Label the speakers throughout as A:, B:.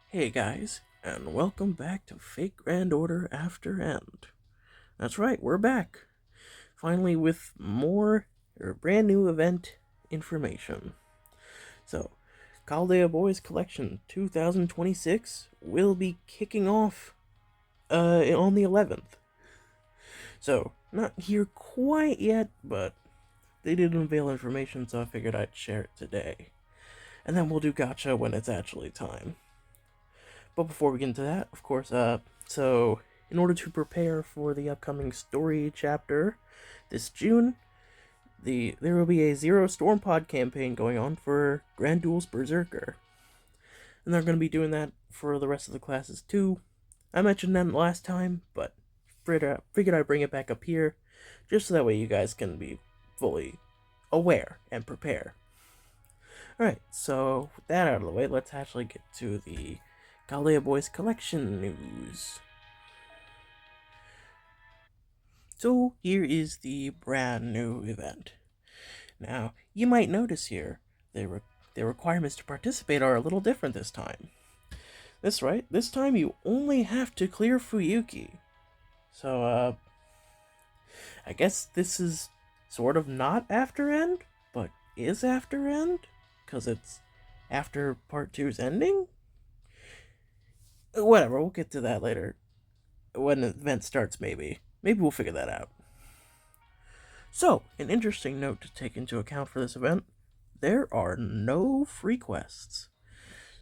A: Hey guys, and welcome back to Fake Grand Order After End. That's right, we're back. Finally with more brand new event information. So, Chaldea Boys Collection 2026 will be kicking off on the 11th. So, not here quite yet, but they did unveil information, so I figured I'd share it today. And then we'll do gacha when it's actually time. But before we get into that, of course, so in order to prepare for the upcoming story chapter this June, there will be a Zero Storm Pod campaign going on for Grand Duels Berserker. And they're going to be doing that for the rest of the classes too. I mentioned that last time, but figured I'd bring it back up here, just so that way you guys can be fully aware and prepare. Alright, so with that out of the way, let's actually get to the Chaldea Boys Collection news. So here is the brand new event. Now, you might notice here, the requirements to participate are a little different this time. That's right, this time you only have to clear Fuyuki. So, I guess this is sort of not After End, but is After End? Because it's after Part 2's ending? Whatever, we'll get to that later. When the event starts, maybe. Maybe we'll figure that out. So, an interesting note to take into account for this event, there are no free quests.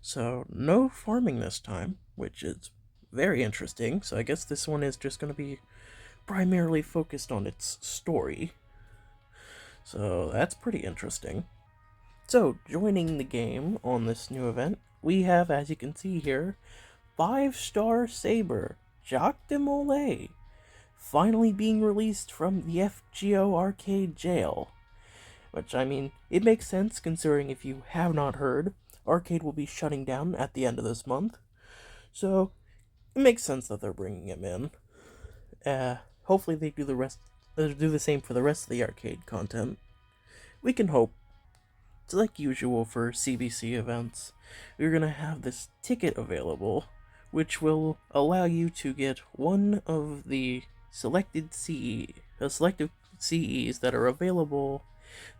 A: So, no farming this time, which is very interesting. So I guess this one is just going to be primarily focused on its story. So that's pretty interesting. So, joining the game on this new event, we have, as you can see here, 5-star Saber, Jacques de Molay, finally being released from the FGO Arcade jail. Which, I mean, it makes sense considering if you have not heard, Arcade will be shutting down at the end of this month. So, it makes sense that they're bringing him in. Hopefully they do the same for the rest of the Arcade content. We can hope. It's like usual for CBC events. We're gonna have this ticket available, which will allow you to get one of the selected CEs that are available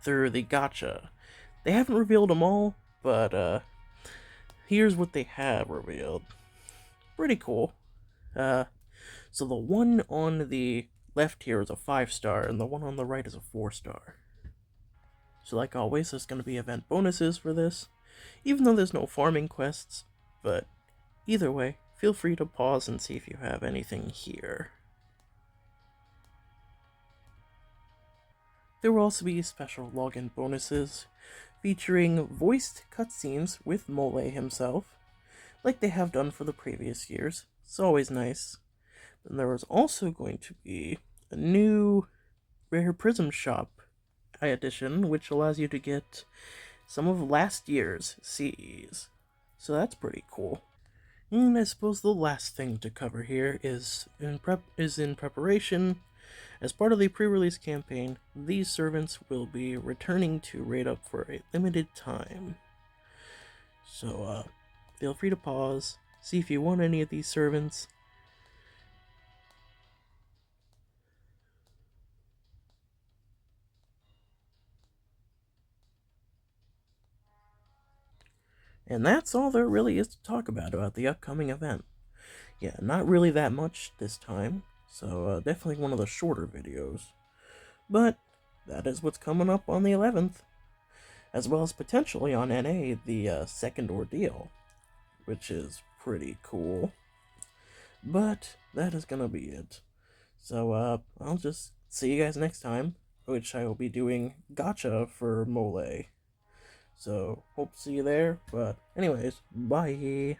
A: through the gacha. They haven't revealed them all, but here's what they have revealed. Pretty cool. So the one on the left here is a 5-star, and the one on the right is a 4-star. So like always, there's going to be event bonuses for this, even though there's no farming quests, but either way, feel free to pause and see if you have anything here. There will also be special login bonuses, featuring voiced cutscenes with Mole himself, like they have done for the previous years. It's always nice. Then there is also going to be a new Rare Prism Shop edition, which allows you to get some of last year's CEs. So that's pretty cool. And I suppose the last thing to cover here is in preparation. As part of the pre-release campaign, these servants will be returning to Raid Up for a limited time. So, feel free to pause, see if you want any of these servants. And that's all there really is to talk about the upcoming event. Yeah, not really that much this time, so definitely one of the shorter videos. But that is what's coming up on the 11th, as well as potentially on NA, the second ordeal, which is pretty cool. But that is gonna be it. So I'll just see you guys next time, which I will be doing gacha for Mole. So hope to see you there, but anyways, bye.